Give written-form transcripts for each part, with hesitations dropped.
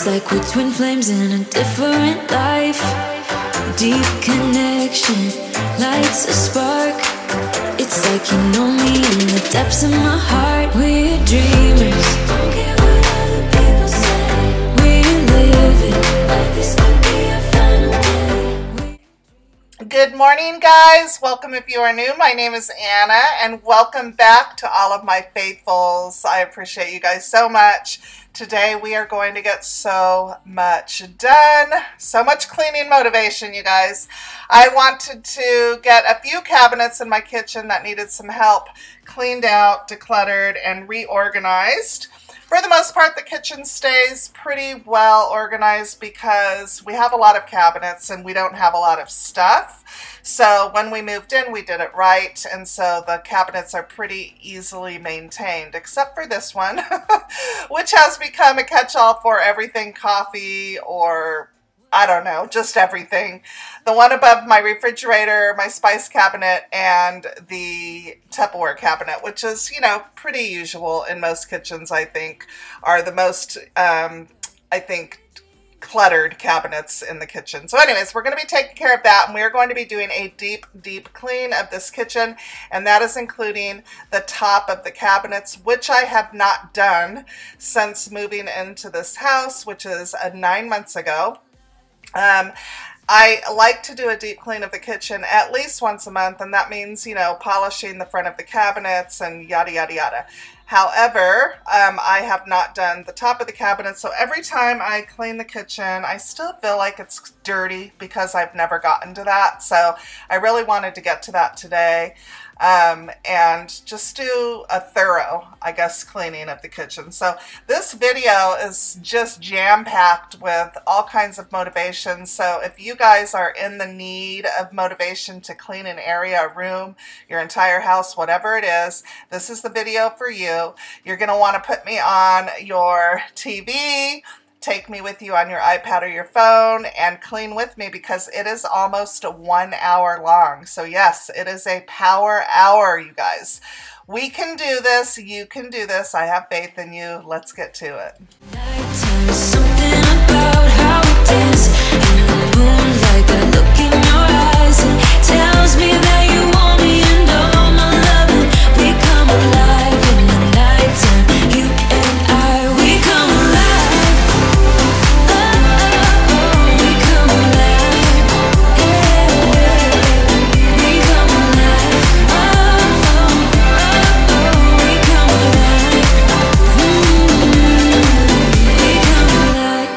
like we're twin flames in a different life. Deep connection lights a spark. It's like you know me in the depths of my heart. We're dreamers, don't care what other people say. We live it like this could be our final day. Good morning, guys. Welcome if you are new. My name is Anna, and welcome back to all of my faithfuls. I appreciate you guys so much. Today we are going to get so much done. So much cleaning motivation, you guys. I wanted to get a few cabinets in my kitchen that needed some help cleaned out, decluttered, and reorganized. For the most part, the kitchen stays pretty well organized because we have a lot of cabinets and we don't have a lot of stuff. So when we moved in, we did it right. And so the cabinets are pretty easily maintained, except for this one, which has become a catch-all for everything coffee or I don't know, just everything. The one above my refrigerator, my spice cabinet, and the Tupperware cabinet, which is, you know, pretty usual in most kitchens, I think, are the most, cluttered cabinets in the kitchen. So anyways, we're going to be taking care of that, and we're going to be doing a deep, deep clean of this kitchen, and that is including the top of the cabinets, which I have not done since moving into this house, which is 9 months ago. I like to do a deep clean of the kitchen at least once a month, and that means, you know, polishing the front of the cabinets and yada, yada, yada. However, I have not done the top of the cabinet, so every time I clean the kitchen, I still feel like it's dirty because I've never gotten to that. So I really wanted to get to that today and just do a thorough, I guess, cleaning of the kitchen. So this video is just jam-packed with all kinds of motivation. So if you guys are in the need of motivation to clean an area, a room, your entire house, whatever it is, this is the video for you. You're going to want to put me on your TV, take me with you on your iPad or your phone, and clean with me because it is almost 1 hour long. So yes, it is a power hour, you guys. We can do this. You can do this. I have faith in you. Let's get to it. Nighttime, something about how we dance in the moonlight. That look in your eyes and tells me that you want me and all my loving. We come alive in the nighttime. You and I, we come alive. We come alive. We come alive. We come alive.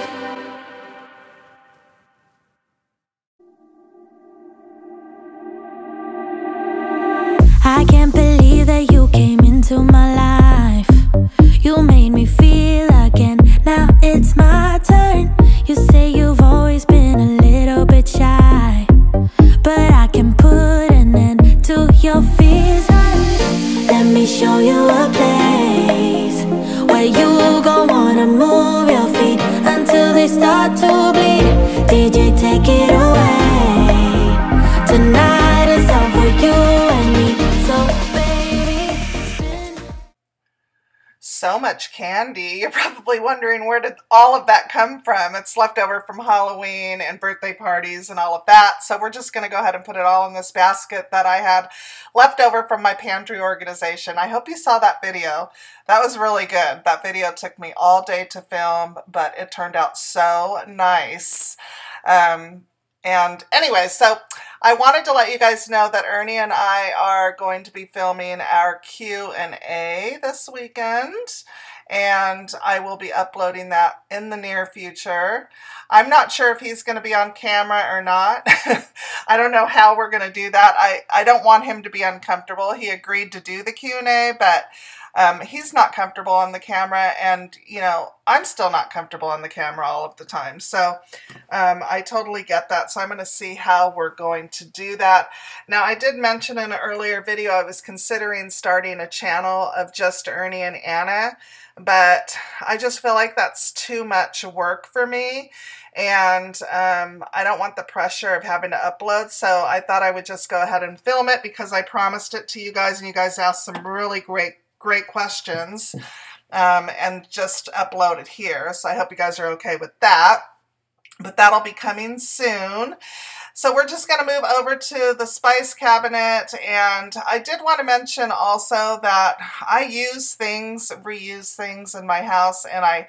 I can't believe that you came into my life. You made me feel again. Now it's my turn. You say you've always been a little bit shy, but I can put an end to your fears. Let me show you a place where you gon' wanna move your feet until they start to bleed. DJ, take it away. Tonight is all for you and me. So baby, spin. So much candy. You're probably wondering, where did all of that come from? It's left over from Halloween and birthday parties and all of that. So we're just going to go ahead and put it all in this basket that I had left over from my pantry organization. I hope you saw that video. That was really good. That video took me all day to film, but it turned out so nice. And anyway, so I wanted to let you guys know that Ernie and I are going to be filming our Q&A this weekend, and I will be uploading that in the near future. I'm not sure if he's going to be on camera or not. I don't know how we're going to do that. I don't want him to be uncomfortable. He agreed to do the Q&A, but he's not comfortable on the camera, and, you know, I'm still not comfortable on the camera all of the time. So I totally get that. So I'm going to see how we're going to do that. Now, I did mention in an earlier video I was considering starting a channel of just Ernie and Anna, but I just feel like that's too much work for me. And I don't want the pressure of having to upload, so I thought I would just go ahead and film it because I promised it to you guys, and you guys asked some really great questions. and just upload it here. So I hope you guys are okay with that. But that'll be coming soon. So we're just going to move over to the spice cabinet, and I did want to mention also that I use things, reuse things in my house, and I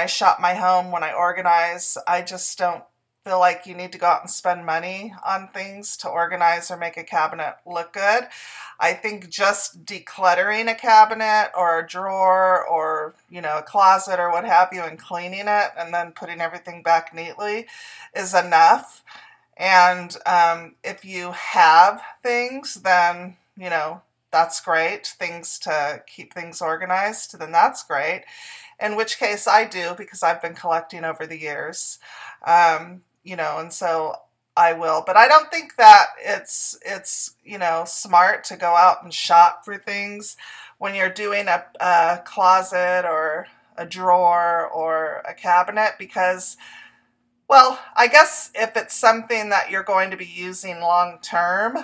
shop my home when I organize. I just don't feel like you need to go out and spend money on things to organize or make a cabinet look good. I think just decluttering a cabinet or a drawer or, you know, a closet or what have you, and cleaning it and then putting everything back neatly is enough. And if you have things, then, you know, that's great. Things to keep things organized, then that's great. In which case I do, because I've been collecting over the years. You know, and so I will. But I don't think that it's you know, smart to go out and shop for things when you're doing a closet or a drawer or a cabinet, because, well, I guess if it's something that you're going to be using long term,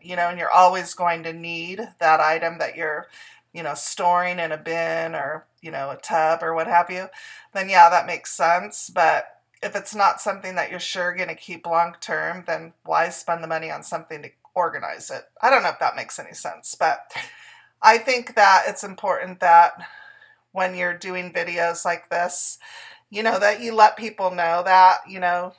you know, and you're always going to need that item that you're, you know, storing in a bin or, you know, a tub or what have you, then yeah, that makes sense. But if it's not something that you're sure going to keep long term, then why spend the money on something to organize it? I don't know if that makes any sense, but I think that it's important that when you're doing videos like this, you know, that you let people know that, you know,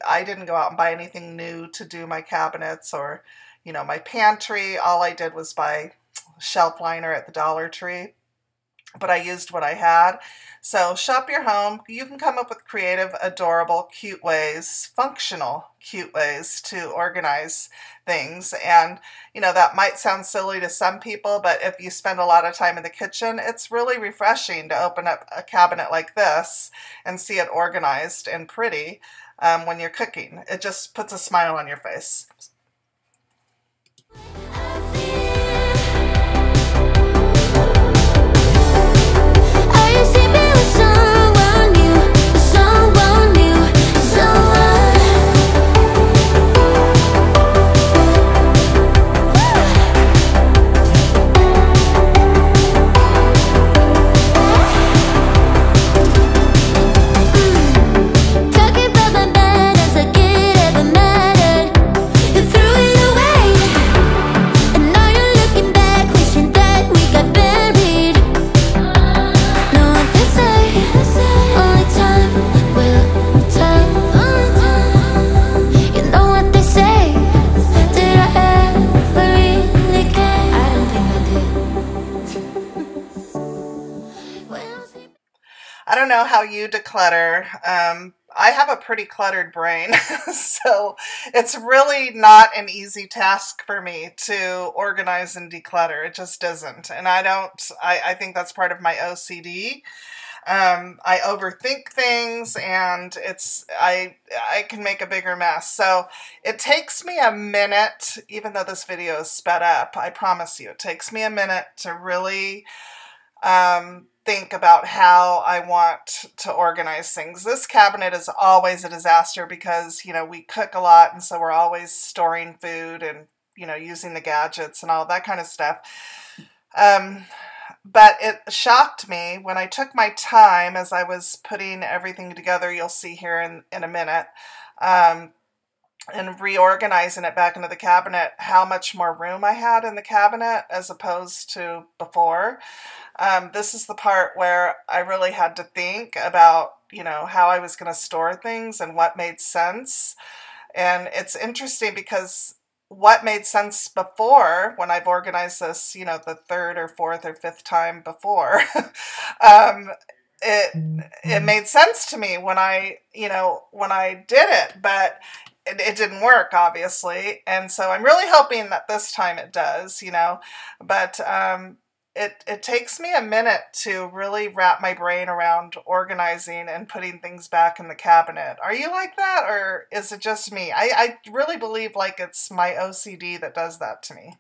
I didn't go out and buy anything new to do my cabinets or, you know, my pantry. All I did was buy shelf liner at the Dollar Tree, but I used what I had. So shop your home. You can come up with creative, adorable, cute ways, functional, cute ways to organize things. And, you know, that might sound silly to some people, but if you spend a lot of time in the kitchen, it's really refreshing to open up a cabinet like this and see it organized and pretty when you're cooking. It just puts a smile on your face. I don't know how you declutter. I have a pretty cluttered brain, so it's really not an easy task for me to organize and declutter. It just isn't. And I think that's part of my OCD. I overthink things, and I can make a bigger mess. So it takes me a minute, even though this video is sped up, I promise you, it takes me a minute to really think about how I want to organize things. This cabinet is always a disaster because, you know, we cook a lot, and so we're always storing food and, you know, using the gadgets and all that kind of stuff. But it shocked me when I took my time as I was putting everything together, you'll see here in a minute, and reorganizing it back into the cabinet, how much more room I had in the cabinet as opposed to before. This is the part where I really had to think about, you know, how I was going to store things and what made sense. And it's interesting because what made sense before, when I've organized this, you know, the third or fourth or fifth time before, it made sense to me when I did it, but it didn't work, obviously. And so I'm really hoping that this time it does, you know, but it takes me a minute to really wrap my brain around organizing and putting things back in the cabinet. Are you like that, or is it just me? I really believe like it's my OCD that does that to me.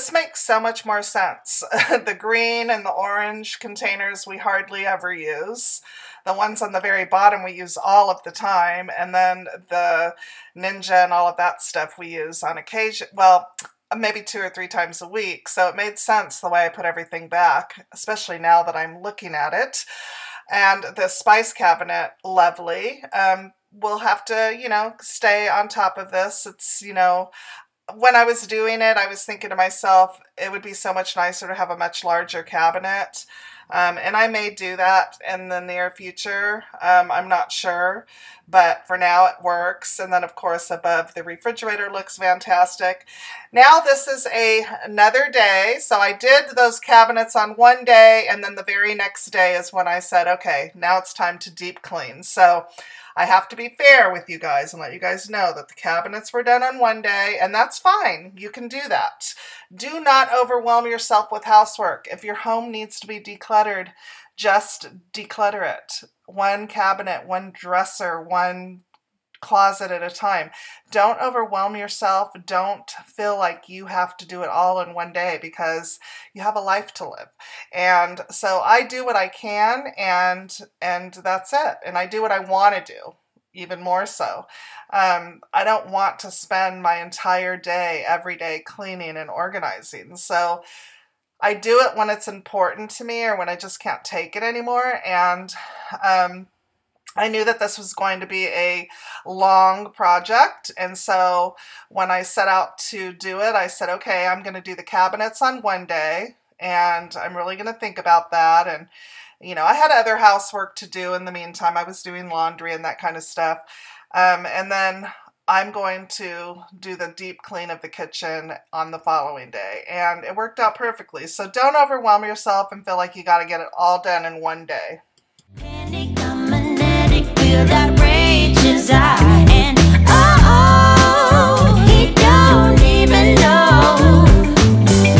this makes so much more sense. The green and the orange containers we hardly ever use. The ones on the very bottom we use all of the time, and then the Ninja and all of that stuff we use on occasion, well, maybe 2 or 3 times a week. So it made sense the way I put everything back, especially now that I'm looking at it. And the spice cabinet, lovely. We'll have to, you know, stay on top of this. It's, you know, when I was doing it, I was thinking to myself, it would be so much nicer to have a much larger cabinet. And I may do that in the near future. I'm not sure, but for now it works. And then of course above the refrigerator looks fantastic. Now this is another day. So I did those cabinets on one day, and then the very next day is when I said, okay, now it's time to deep clean. So I have to be fair with you guys and let you guys know that the cabinets were done on one day, and that's fine. You can do that. Do not overwhelm yourself with housework. If your home needs to be decluttered, just declutter it. One cabinet, one dresser, one closet at a time. Don't overwhelm yourself. Don't feel like you have to do it all in one day, because you have a life to live. And so I do what I can, and that's it. And I do what I want to do, even more so. I don't want to spend my entire day, every day, cleaning and organizing. So I do it when it's important to me or when I just can't take it anymore. And I knew that this was going to be a long project, and so when I set out to do it, I said, okay, I'm going to do the cabinets on one day, and I'm really going to think about that. And, you know, I had other housework to do in the meantime. I was doing laundry and that kind of stuff. And then I'm going to do the deep clean of the kitchen on the following day, and it worked out perfectly. So don't overwhelm yourself and feel like you got to get it all done in one day. That rages out, and oh, he don't even know.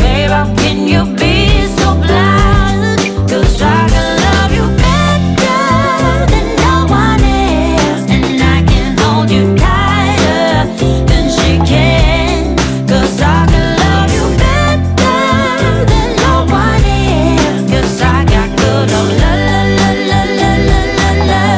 Babe, how can you be so blind? 'Cause I can love you better than no one else, and I can hold you tighter than she can. 'Cause I can love you better than no one else. 'Cause I got good love, love, love, love, love, love.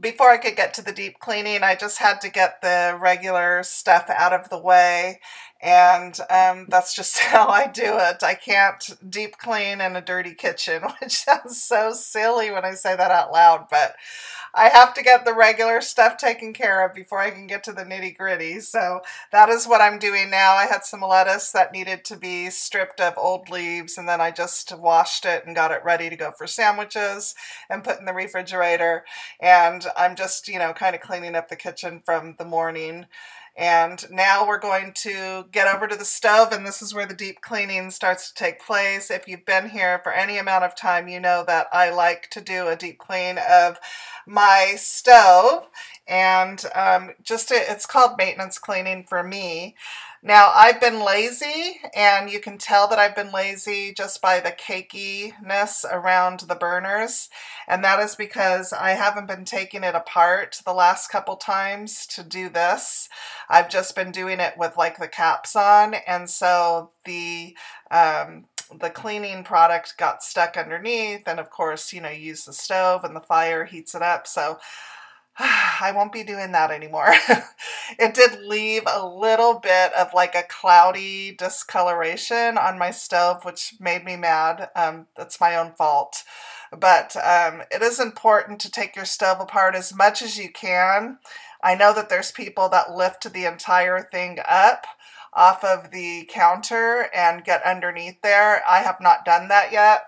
Before I could get to the deep cleaning, I just had to get the regular stuff out of the way, and that's just how I do it. I can't deep clean in a dirty kitchen, which sounds so silly when I say that out loud, but I have to get the regular stuff taken care of before I can get to the nitty-gritty. So that is what I'm doing now. I had some lettuce that needed to be stripped of old leaves, and then I just washed it and got it ready to go for sandwiches and put in the refrigerator. And I'm just, you know, kind of cleaning up the kitchen from the morning. And now we're going to get over to the stove, and this is where the deep cleaning starts to take place. If you've been here for any amount of time, you know that I like to do a deep clean of my stove, and it's called maintenance cleaning for me. Now, I've been lazy, and you can tell that I've been lazy just by the cakiness around the burners, and that is because I haven't been taking it apart the last couple times to do this. I've just been doing it with like the caps on, and so the the cleaning product got stuck underneath, and of course, you know, you use the stove and the fire heats it up, so I won't be doing that anymore. It did leave a little bit of like a cloudy discoloration on my stove, which made me mad. That's my own fault. But it is important to take your stove apart as much as you can. I know that there's people that lift the entire thing up off of the counter and get underneath there. I have not done that yet.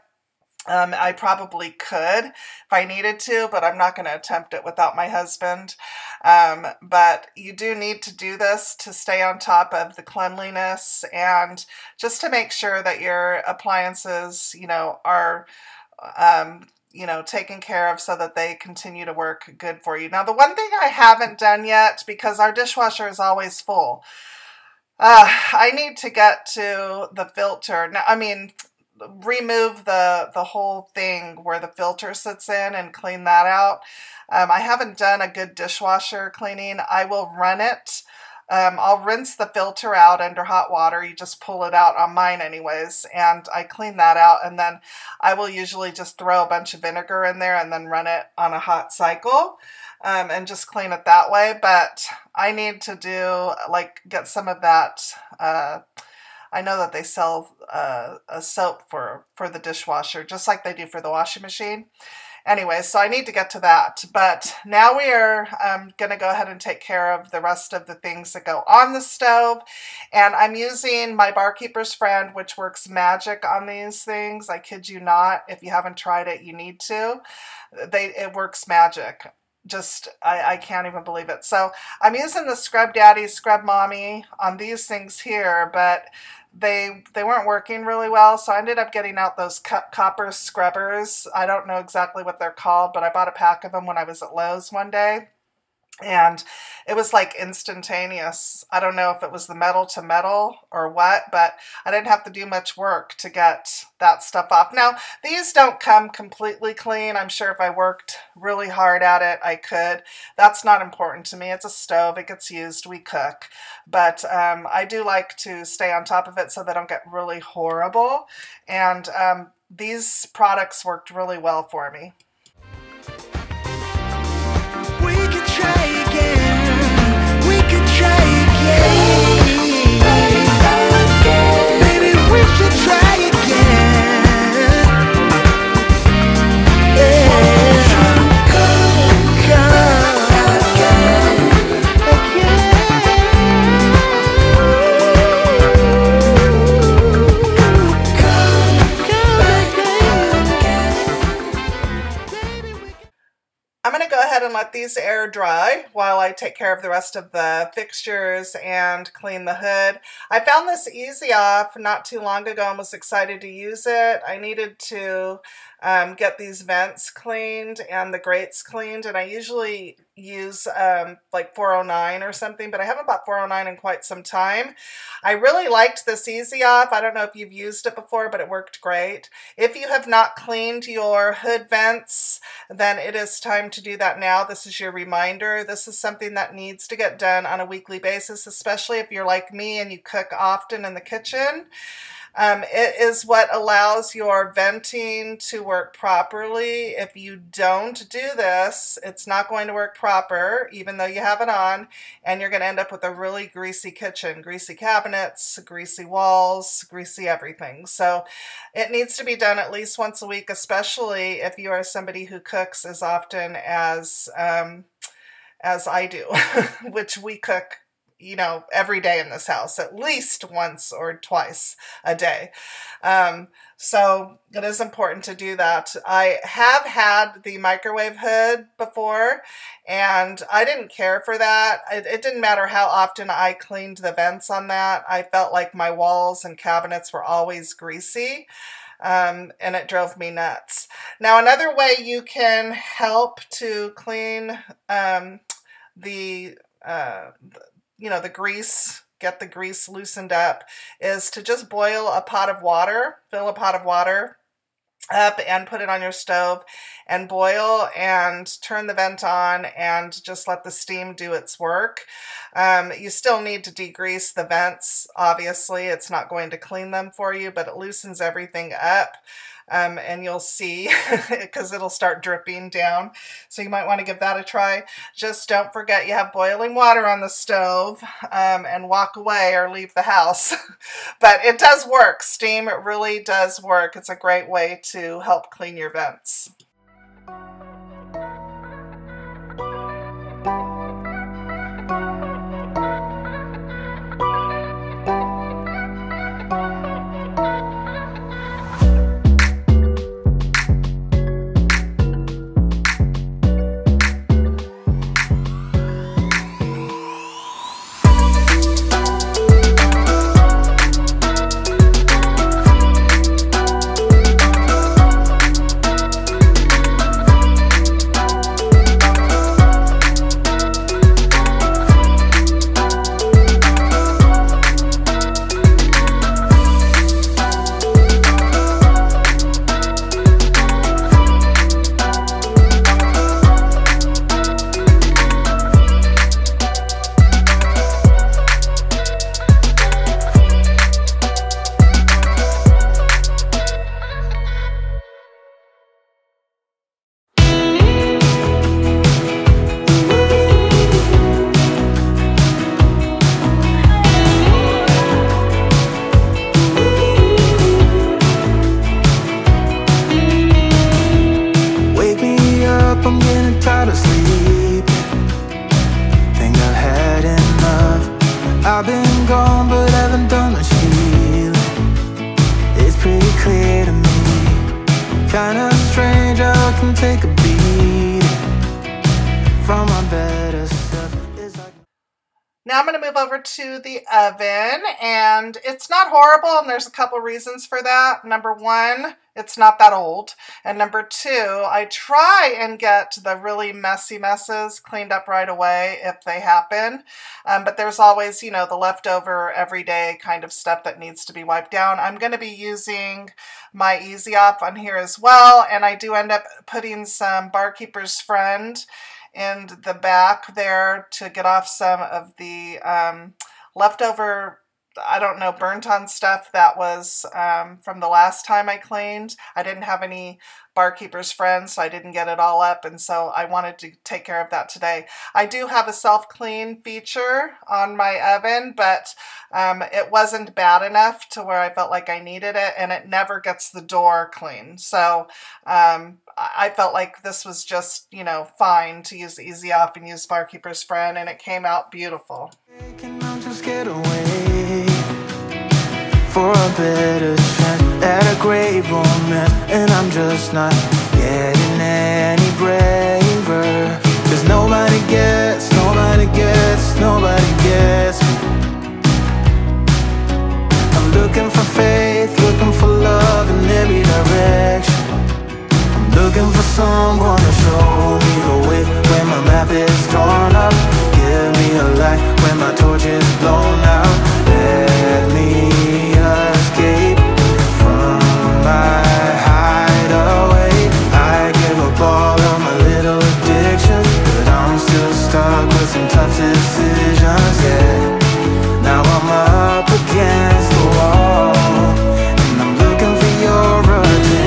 I probably could if I needed to, but I'm not going to attempt it without my husband. But you do need to do this to stay on top of the cleanliness and just to make sure that your appliances, you know, are you know, taken care of so that they continue to work good for you. Now, the one thing I haven't done yet, because our dishwasher is always full, I need to get to the filter. Now, I mean, remove the whole thing where the filter sits in and clean that out. I haven't done a good dishwasher cleaning. I will run it. I'll rinse the filter out under hot water. You just pull it out on mine anyways, and I clean that out, and then I will usually just throw a bunch of vinegar in there and then run it on a hot cycle and just clean it that way. But I need to do, like, get some of that. I know that they sell a soap for the dishwasher, just like they do for the washing machine. Anyway, so I need to get to that. But now we are going to go ahead and take care of the rest of the things that go on the stove. And I'm using my Barkeeper's Friend, which works magic on these things. I kid you not. If you haven't tried it, you need to. It works magic. Just, I can't even believe it. So I'm using the Scrub Daddy, Scrub Mommy on these things here, but they weren't working really well, so I ended up getting out those copper scrubbers. I don't know exactly what they're called, but I bought a pack of them when I was at Lowe's one day, and it was like instantaneous. I don't know if it was the metal to metal or what, but I didn't have to do much work to get that stuff off. Now, these don't come completely clean. I'm sure if I worked really hard at it, I could. That's not important to me. It's a stove. It gets used. We cook. But I do like to stay on top of it so they don't get really horrible. And these products worked really well for me. We could try again. We could try again. Maybe we should try again. Yeah. Come again. I'm going to go ahead and let these air dry while I take care of the rest of the fixtures and clean the hood. I found this easy off not too long ago and was excited to use it. I needed to get these vents cleaned and the grates cleaned, and I usually use like 409 or something, but I haven't bought 409 in quite some time. I really liked this Easy Off. I don't know if you've used it before, but it worked great. If you have not cleaned your hood vents, then it is time to do that now. This is your reminder. This is something that needs to get done on a weekly basis, especially if you're like me and you cook often in the kitchen. It is what allows your venting to work properly. If you don't do this, it's not going to work proper, even though you have it on, and you're going to end up with a really greasy kitchen, greasy cabinets, greasy walls, greasy everything. So it needs to be done at least once a week, especially if you are somebody who cooks as often as I do, which we cook, you know, every day in this house, at least once or twice a day. So it is important to do that. I have had the microwave hood before, and I didn't care for that. It didn't matter how often I cleaned the vents on that. I felt like my walls and cabinets were always greasy. And it drove me nuts. Now, another way you can help to clean you know, the grease, get the grease loosened up, is to just boil a pot of water, fill a pot of water, up and put it on your stove and boil, and turn the vent on and just let the steam do its work. You still need to degrease the vents. Obviously, it's not going to clean them for you, but it loosens everything up. And you'll see because it'll start dripping down. So you might want to give that a try. Just don't forget you have boiling water on the stove, and walk away or leave the house. But it does work. Steam really does work. It's a great way to help clean your vents. I've been gone but haven't done much healing. It's pretty clear to me, kinda strange how I can take a beating from my better self. Now I'm going to move over to the oven, and it's not horrible, and there's a couple reasons for that. Number one, it's not that old. And number two, I try and get the really messy messes cleaned up right away if they happen. But there's always, you know, the leftover everyday kind of stuff that needs to be wiped down. I'm going to be using my Easy Off on here as well, and I do end up putting some Barkeeper's Friend in the back there to get off some of the leftover, I don't know, burnt on stuff that was from the last time I cleaned. I didn't have any Barkeeper's Friend, so I didn't get it all up, and so I wanted to take care of that today. I do have a self-clean feature on my oven, but it wasn't bad enough to where I felt like I needed it, and it never gets the door clean. So I felt like this was just, you know, fine to use Easy Off and use Barkeeper's Friend, and it came out beautiful. Just get away for a better chance at a great romance, and I'm just not getting any braver, 'cause nobody gets me. I'm looking for faith, looking for love in every direction. I'm looking for someone to show me the way when my map is torn up. Give me a light when my torch is blown out. Let me escape from my hideaway. I give up all of my little addictions, but I'm still stuck with some tough decisions, yeah. Now I'm up against the wall, and I'm looking for your attention.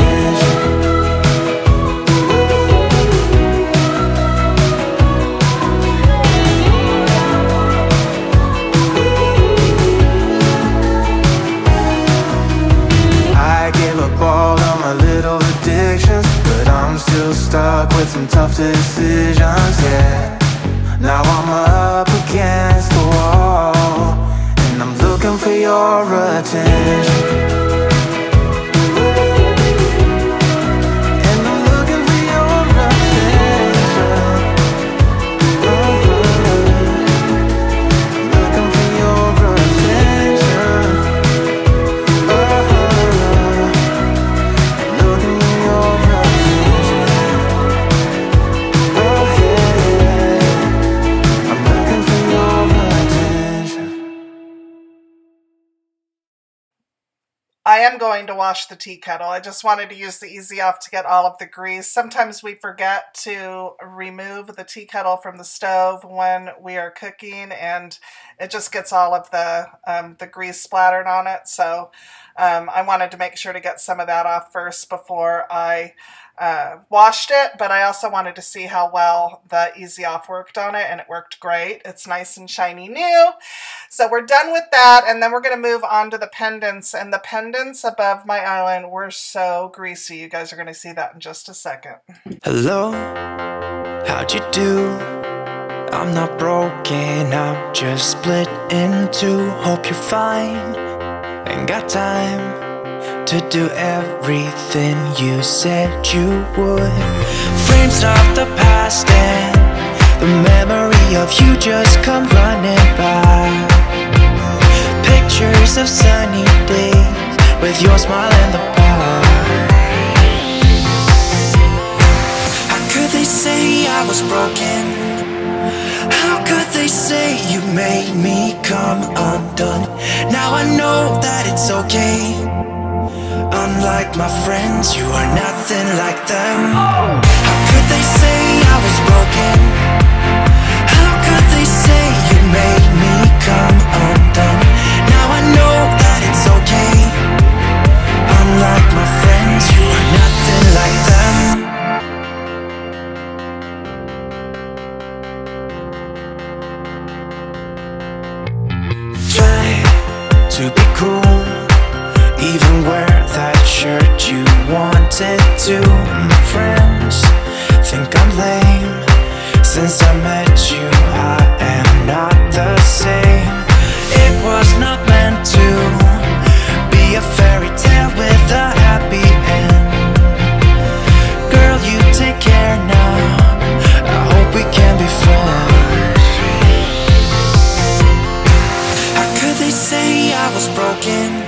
All of my little addictions, but I'm still stuck with some tough decisions, yeah. Now I'm up against the wall, and I'm looking for your attention. I am going to wash the tea kettle. I just wanted to use the Easy Off to get all of the grease. Sometimes we forget to remove the tea kettle from the stove when we are cooking, and it just gets all of the grease splattered on it. So I wanted to make sure to get some of that off first before I washed it, but I also wanted to see how well the Easy Off worked on it, and it worked great. It's nice and shiny new. So we're done with that, and then we're going to move on to the pendants, and the pendants above my island were so greasy. You guys are going to see that in just a second. Hello, how'd you do? I'm not broken, I'm just split in two. Hope you're fine, ain't got time to do everything you said you would. Frames of the past and the memory of you just come running by. Pictures of sunny days with your smile in the bar. How could they say I was broken? How could they say you made me come undone? Now I know that it's okay. Unlike my friends, you are nothing like them. How could they say I was broken? How could they say you made me come undone? Now I know that it's okay. Unlike my friends, you are nothing like them. Try to be cool, even wear that shirt you wanted to. My friends think I'm lame. Since I met you, I am not the same. It was not meant to be a fairy tale with a happy end. Girl, you take care now. I hope we can be friends. How could they say I was broken?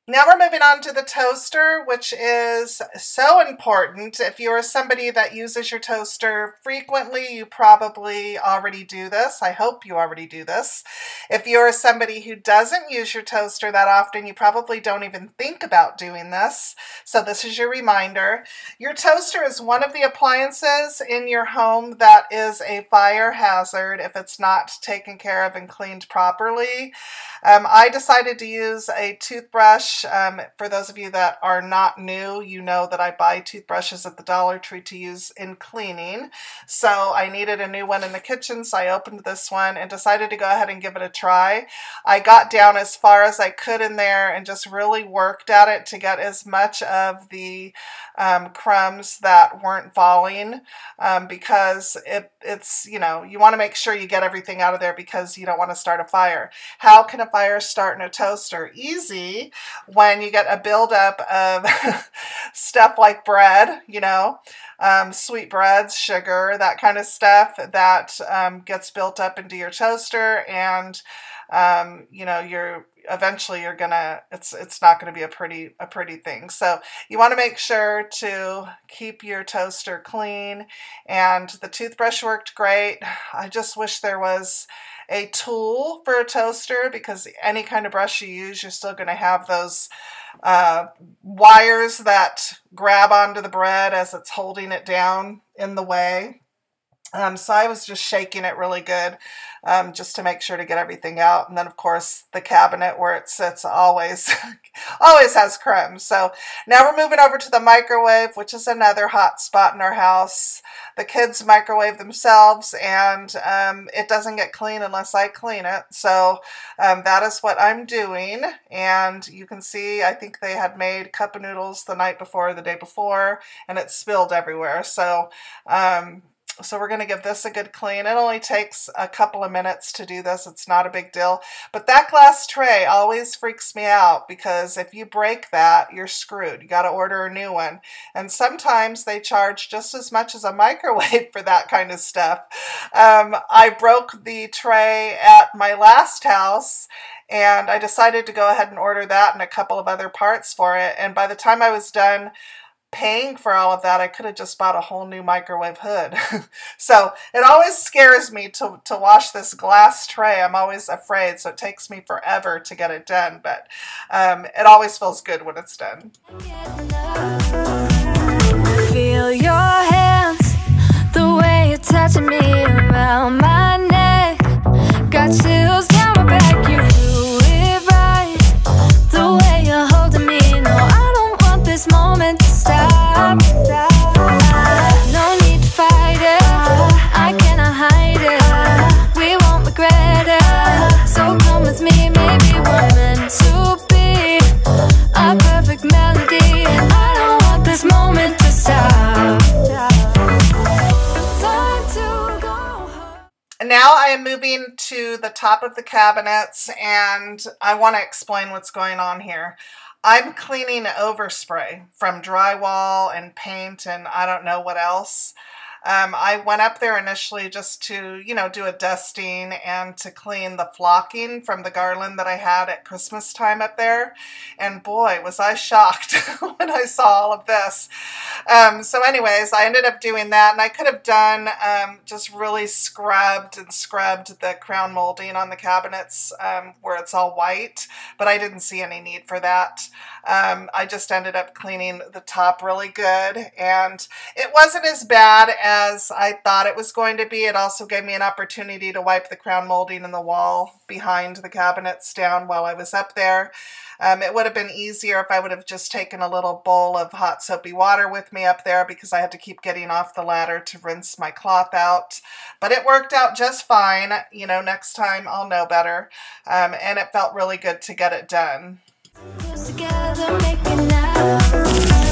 Now we're moving on to the toaster, which is so important. If you are somebody that uses your toaster frequently, you probably already do this. I hope you already do this. If you're somebody who doesn't use your toaster that often, you probably don't even think about doing this. So this is your reminder. Your toaster is one of the appliances in your home that is a fire hazard if it's not taken care of and cleaned properly. I decided to use a toothbrush. For those of you that are not new, you know that I buy toothbrushes at the Dollar Tree to use in cleaning. So I needed a new one in the kitchen, so I opened this one and decided to go ahead and give it a try. I got down as far as I could in there and just really worked at it to get as much of the crumbs that weren't falling, because it's, you know, you want to make sure you get everything out of there because you don't want to start a fire. How can a fire start in a toaster? Easy. When you get a buildup of stuff like bread, you know, sweet breads, sugar, that kind of stuff that gets built up into your toaster, and you know, eventually you're gonna, it's not gonna be a pretty thing. So you want to make sure to keep your toaster clean, and the toothbrush worked great. I just wish there was a tool for a toaster, because any kind of brush you use, you're still going to have those wires that grab onto the bread as it's holding it down in the way. So I was just shaking it really good, just to make sure to get everything out. And then, of course, the cabinet where it sits always has crumbs. So now we're moving over to the microwave, which is another hot spot in our house. The kids microwave themselves, and it doesn't get clean unless I clean it. So that is what I'm doing. And you can see, I think they had made cup of noodles the night before or the day before, and it spilled everywhere. So So we're going to give this a good clean. It only takes a couple of minutes to do this. It's not a big deal. But that glass tray always freaks me out, because if you break that, you're screwed. You got to order a new one. And sometimes they charge just as much as a microwave for that kind of stuff. I broke the tray at my last house, and I decided to go ahead and order that and a couple of other parts for it. And by the time I was done paying for all of that, I could have just bought a whole new microwave hood. So it always scares me to wash this glass tray. I'm always afraid, so it takes me forever to get it done, but it always feels good when it's done. Feel your hands, the way you're touching me around my neck. Got chills down my back, you do it right. The way you're holding me, no, I don't want this moment to stop. No need to fight it, I cannot hide it. We won't regret it, so come with me, maybe we're meant to be. A perfect melody, and I don't want this moment to stop. Time to go home. Now I am moving to the top of the cabinets, and I want to explain what's going on here. I'm cleaning overspray from drywall and paint and I don't know what else. I went up there initially just to, you know, do a dusting and to clean the flocking from the garland that I had at Christmas time up there. And boy, was I shocked when I saw all of this. So anyways, I ended up doing that, and I could have done just really scrubbed the crown molding on the cabinets where it's all white, but I didn't see any need for that. I just ended up cleaning the top really good, and it wasn't as bad as I thought it was going to be. It also gave me an opportunity to wipe the crown molding in the wall behind the cabinets down while I was up there. It would have been easier if I would have just taken a little bowl of hot soapy water with me up there, because I had to keep getting off the ladder to rinse my cloth out. But it worked out just fine. You know, next time I'll know better. And it felt really good to get it done. Together, making out.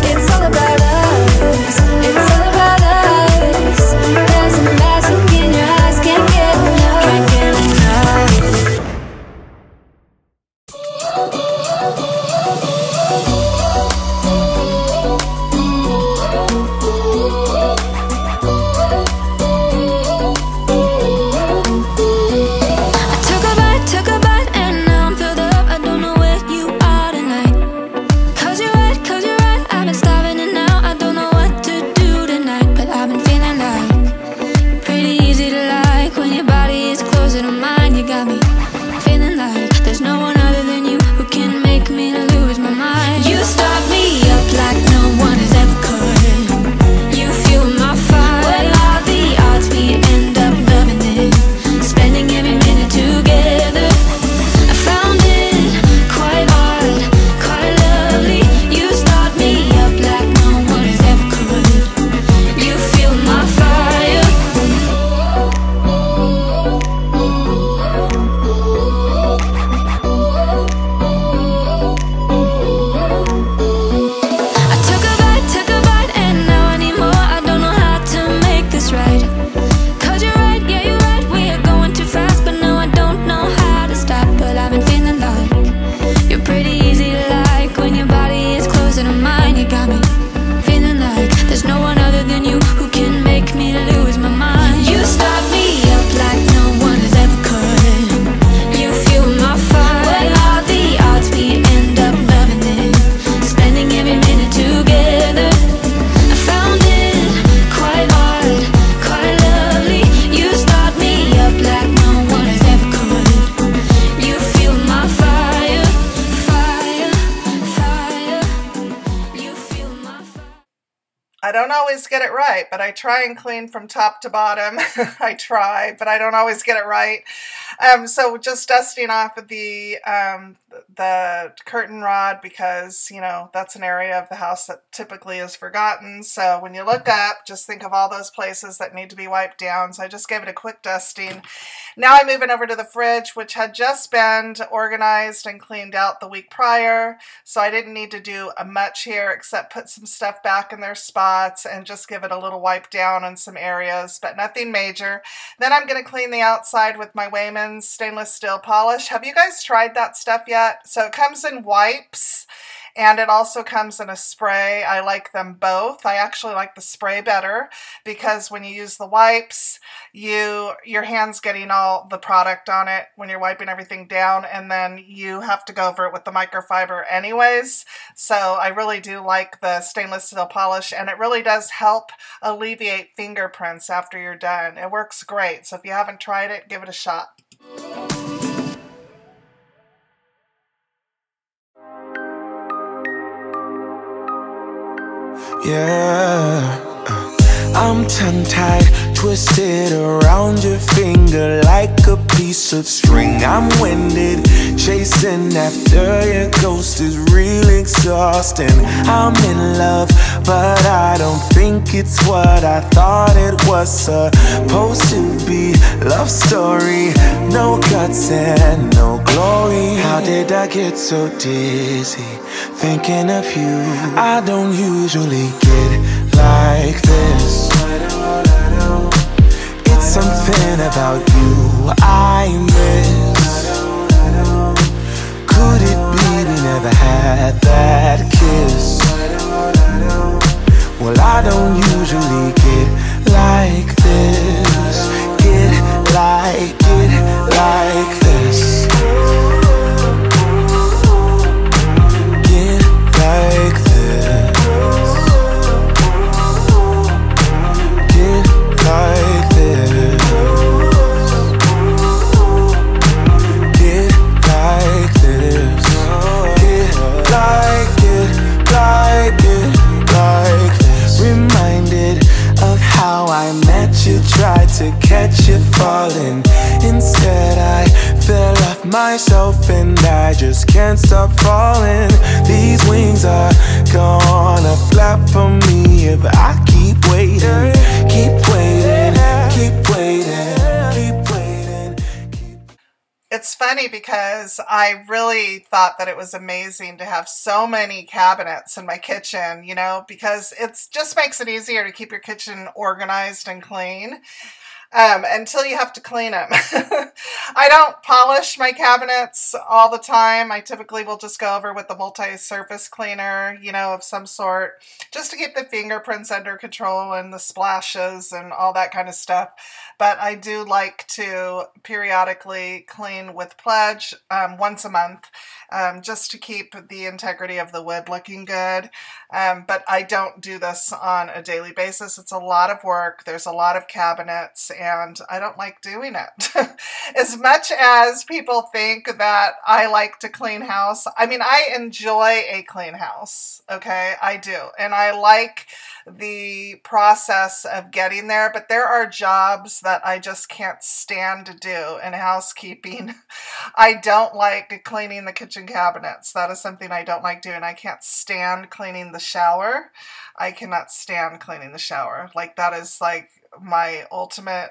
It's all about us. It's all about us. There's a magic in your eyes. Can't get enough. Can't get enough. I took a bite, and now I'm filled up. I don't know where you are tonight. 'Cause you're right, I've been starving, and now I don't know what to do tonight. But I've been feeling like you're pretty easy to like. When your body is closer to mine, you got me feeling like there's no one other than you who can make me lose my mind. You start me up like no one has ever could. You fuel my fire. What are the odds we end up loving this? Spending every minute together. I found it quite hard, quite lovely. You start me up like no one has ever could. You fuel my fire. I took a bite, and now I need more. I don't know how to make this right. 'Cause you're right, yeah, you're right. We are going too fast, but no, I don't know how to stop. But I've been feeling like you're pretty easy to like. When your body is closer to mine, you got me feeling like there's no one other than you who can make me lose my mind. You start me up like no one has ever could. You fuel my fire. What are the odds we end up loving this? Spending every minute together. I found it quite hard, quite lovely. You start me up like no one has ever could. You fuel my fire, fire, fire. You fuel my fire. I don't always get it right, but I try and clean from top to bottom. I try, but I don't always get it right. So just dusting off of the curtain rod, because, you know, that's an area of the house that typically is forgotten. So when you look up, just think of all those places that need to be wiped down. So I just gave it a quick dusting. Now I'm moving over to the fridge, which had just been organized and cleaned out the week prior. So I didn't need to do much here except put some stuff back in their spots and just give it a little wipe down in some areas, but nothing major. Then I'm going to clean the outside with my Wayman's stainless steel polish. Have you guys tried that stuff yet? So it comes in wipes, and it also comes in a spray. I like them both. I actually like the spray better because when you use the wipes, your hand's getting all the product on it when you're wiping everything down, and then you have to go over it with the microfiber anyways. So I really do like the stainless steel polish, and it really does help alleviate fingerprints after you're done. It works great. So if you haven't tried it, give it a shot. Yeah, I'm tongue-tied, twisted around your finger like a piece of string. I'm winded, chasing after your ghost is real exhausting. I'm in love, but I don't think it's what I thought it was supposed to be. Love story, no guts and no glory. How did I get so dizzy thinking of you? I don't usually get like this. It's something about you I miss. Could it be we never had that kiss? Well, I don't usually get like this. Get like this. Get like this. Get like this. Get like this. Get like this. Reminded of how I met you, tried to catch you falling. Instead I fell off myself and I just can't stop falling. These wings are gonna flap for me if I keep waiting. Keep waiting, keep waiting, keep waiting. It's funny because I really thought that it was amazing to have so many cabinets in my kitchen, you know, because it just makes it easier to keep your kitchen organized and clean. Until you have to clean them. I don't polish my cabinets all the time. I typically will just go over with the multi-surface cleaner, you know, of some sort, just to keep the fingerprints under control and the splashes and all that kind of stuff. But I do like to periodically clean with Pledge once a month, just to keep the integrity of the wood looking good. But I don't do this on a daily basis. It's a lot of work. There's a lot of cabinets, and I don't like doing it. As much as people think that I like to clean house, I mean, I enjoy a clean house, okay? I do. And I like the process of getting there, but there are jobs that I just can't stand to do in housekeeping. I don't like cleaning the kitchen cabinets. That is something I don't like doing. I can't stand cleaning the shower. I cannot stand cleaning the shower. Like, that is like my ultimate,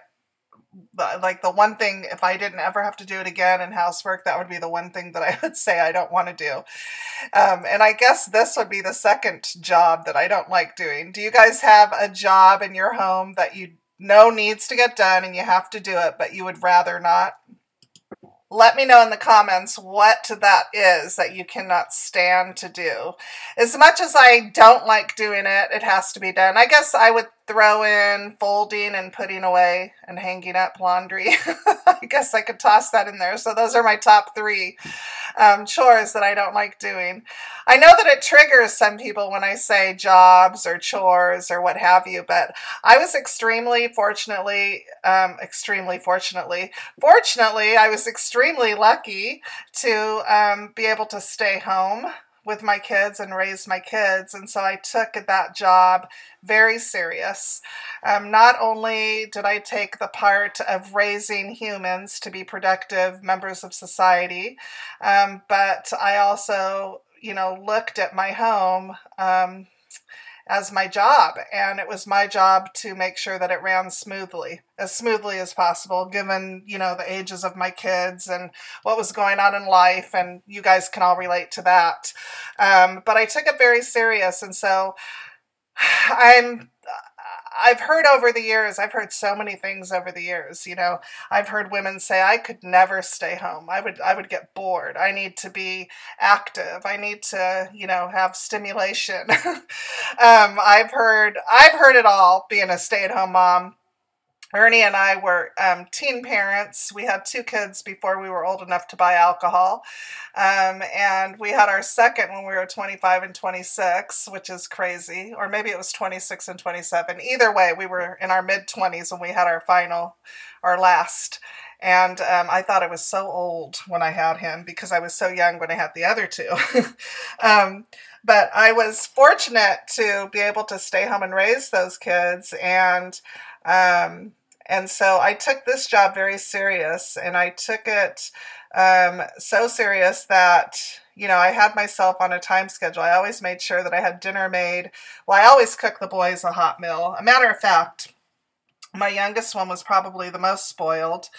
like the one thing, if I didn't ever have to do it again in housework, that would be the one thing that I would say I don't want to do. And I guess this would be the second job that I don't like doing. Do you guys have a job in your home that you know needs to get done and you have to do it, but you would rather not? Let me know in the comments what that is that you cannot stand to do. As much as I don't like doing it, it has to be done. I guess I would throw in folding and putting away and hanging up laundry. I guess I could toss that in there. So those are my top three chores that I don't like doing. I know that it triggers some people when I say jobs or chores or what have you, but I was fortunately, I was extremely lucky to be able to stay home with my kids and raise my kids, and so I took that job very serious. Not only did I take the part of raising humans to be productive members of society, but I also, you know, looked at my home as my job, and it was my job to make sure that it ran as smoothly as possible, given, you know, the ages of my kids and what was going on in life, and you guys can all relate to that. But I took it very serious, and so I I've heard over the years, I've heard so many things over the years, you know. I've heard women say, I could never stay home. I would get bored. I need to be active. I need to, you know, have stimulation. I've heard it all, being a stay-at-home mom. Ernie and I were teen parents. We had 2 kids before we were old enough to buy alcohol. And we had our second when we were 25 and 26, which is crazy. Or maybe it was 26 and 27. Either way, we were in our mid-20s when we had our last. And I thought I was so old when I had him because I was so young when I had the other 2. But I was fortunate to be able to stay home and raise those kids. And so I took this job very serious, and I took it so serious that, you know, I had myself on a time schedule. I always made sure that I had dinner made. Well, I always cooked the boys a hot meal. A matter of fact, my youngest one was probably the most spoiled.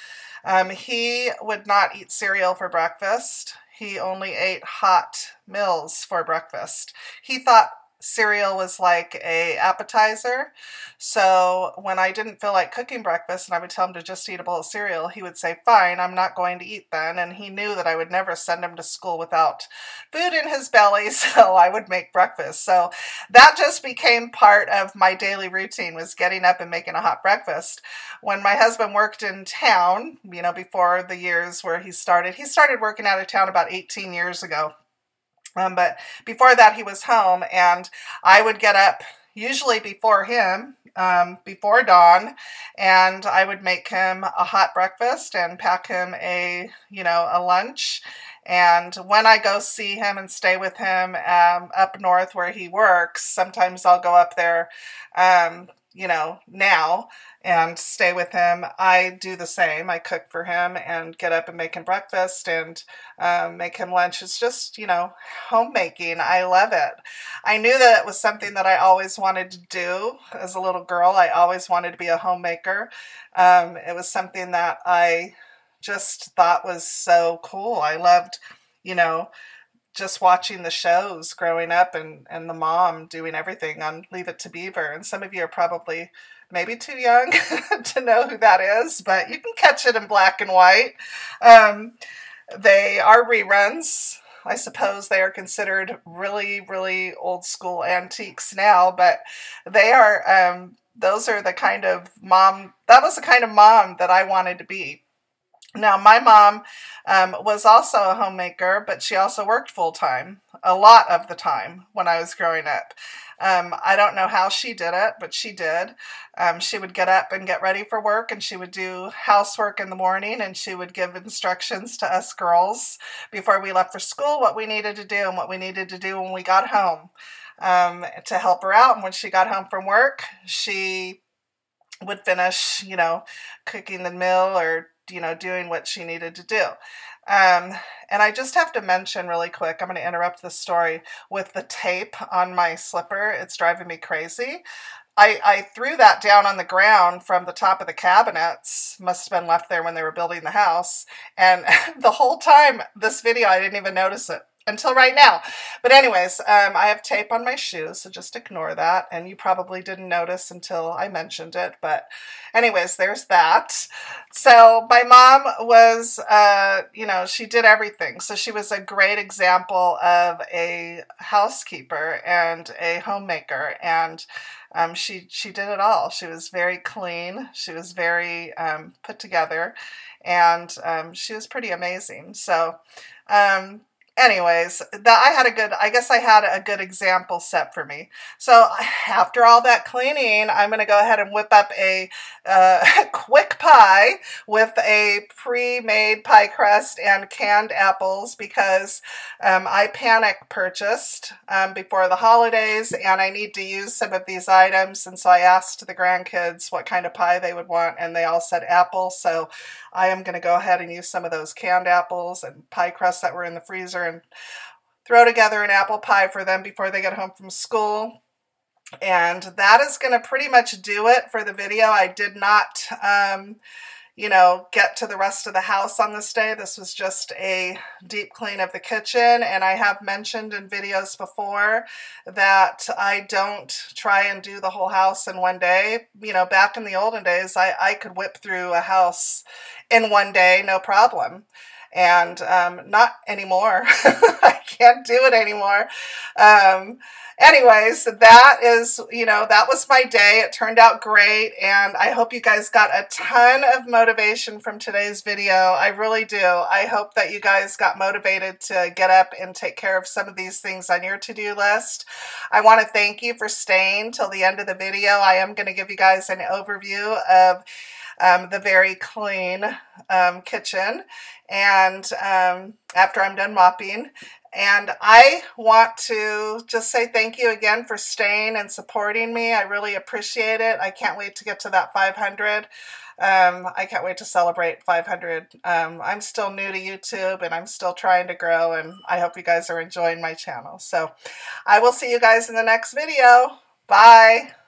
He would not eat cereal for breakfast. He only ate hot meals for breakfast. He thought cereal was like a appetizer. So when I didn't feel like cooking breakfast and I would tell him to just eat a bowl of cereal, he would say, fine, I'm not going to eat then. And he knew that I would never send him to school without food in his belly, so I would make breakfast. So that just became part of my daily routine, was getting up and making a hot breakfast. When my husband worked in town, you know, before the years where he started working out of town about 18 years ago. But before that, he was home, and I would get up usually before him, before dawn, and I would make him a hot breakfast and pack him a lunch. And when I go see him and stay with him up north where he works, sometimes I'll go up there, now and stay with him. I do the same. I cook for him and get up and make him breakfast and make him lunch. It's just, homemaking. I love it. I knew that it was something that I always wanted to do as a little girl. I always wanted to be a homemaker. It was something that I just thought was so cool. I loved, just watching the shows growing up and the mom doing everything on Leave It to Beaver. And some of you are probably maybe too young to know who that is, but you can catch it in black and white. They are reruns. I suppose they are considered really, really old school antiques now, but they are, those are the kind of mom, that was the kind of mom that I wanted to be. Now, my mom was also a homemaker, but she also worked full-time, a lot of the time when I was growing up. I don't know how she did it, but she did. She would get up and get ready for work, and she would do housework in the morning, and she would give instructions to us girls before we left for school, what we needed to do and what we needed to do when we got home to help her out. And when she got home from work, she would finish, cooking the meal or doing what she needed to do. And I just have to mention really quick, I'm going to interrupt the story with the tape on my slipper. It's driving me crazy. I threw that down on the ground from the top of the cabinets. Must have been left there when they were building the house. And the whole time, this video, I didn't even notice it until right now. But anyways, I have tape on my shoes, so just ignore that. And you probably didn't notice until I mentioned it. But anyways, there's that. So my mom was, she did everything. So she was a great example of a housekeeper and a homemaker. And she did it all. She was very clean. She was very put together. And she was pretty amazing. So, anyways, I guess I had a good example set for me. So after all that cleaning, I'm going to go ahead and whip up a quick pie with a pre-made pie crust and canned apples because I panic purchased before the holidays and I need to use some of these items. And so I asked the grandkids what kind of pie they would want and they all said apple. So I am going to go ahead and use some of those canned apples and pie crusts that were in the freezer and throw together an apple pie for them before they get home from school. And that is going to pretty much do it for the video. I did not, you know, get to the rest of the house on this day. This was just a deep clean of the kitchen, and I have mentioned in videos before that I don't try and do the whole house in one day. You know, back in the olden days, I could whip through a house in one day, no problem. And not anymore. I can't do it anymore. Anyways, that is, you know, that was my day. It turned out great, and I hope you guys got a ton of motivation from today's video. I really do. I hope that you guys got motivated to get up and take care of some of these things on your to-do list. I want to thank you for staying till the end of the video. I am going to give you guys an overview of the very clean kitchen, and after I'm done mopping. And I want to just say thank you again for staying and supporting me. I really appreciate it. I can't wait to get to that 500. I can't wait to celebrate 500. I'm still new to YouTube, and I'm still trying to grow, and I hope you guys are enjoying my channel. So I will see you guys in the next video. Bye.